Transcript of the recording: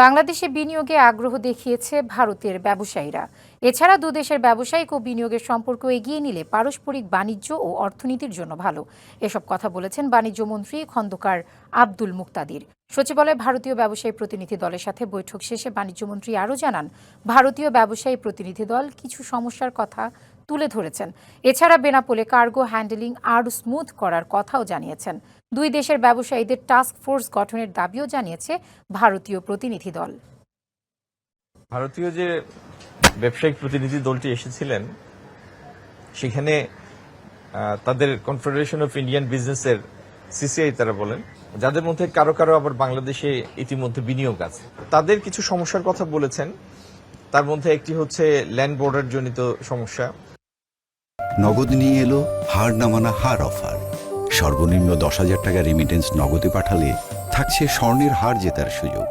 বাংলাদেশে বিনিয়োগে আগ্রহ দেখিয়েছে ভারতের ব্যবসায়ীরা। এছাড়া দুদেশের ব্যবসায়িক ও বিনিয়োগের সম্পর্ক এগিয়ে নিলে পারস্পরিক বাণিজ্য ও অর্থনীতির জন্য ভালো। এসব কথা বলেছেন বাণিজ্য মন্ত্রী খন্দকার আব্দুল মুক্তাদির। সচিবালয়ে ভারতীয় ব্যবসায়ী প্রতিনিধি দলের সাথে বৈঠক শেষে বাণিজ্যমন্ত্রী আরও জানান, ভারতীয় ব্যবসায়ী প্রতিনিধি দল কিছু সমস্যার কথা তুলে ধরেছেন। এছাড়া বেনাপোলে কার্গো হ্যান্ডেলিং আরও স্মুথ করার কথাও জানিয়েছেন। দুই দেশের ব্যবসায়ীদের টাস্ক ফোর্স গঠনের দাবিও জানিয়েছে ভারতীয় প্রতিনিধি দল। ভারতীয় যে ব্যবসায়িক প্রতিনিধি দলটি এসেছিলেন সেখানে তাদের কনফেডারেশন অফ ইন্ডিয়ান বিজনেসের সিসিআই তারা বলেন, যাদের মধ্যে কারো কারো আবার বাংলাদেশে ইতিমধ্যে বিনিয়োগ আছে। তাদের কিছু সমস্যার কথা বলেছেন, তার মধ্যে একটি হচ্ছে ল্যান্ড বর্ডার জনিত সমস্যা। নগদ নিয়ে এলো হার না মানা হার অফার। সর্বনিম্ন 10,000 টাকা রেমিটেন্স নগদে পাঠালে থাকছে স্বর্ণের হার জেতার সুযোগ।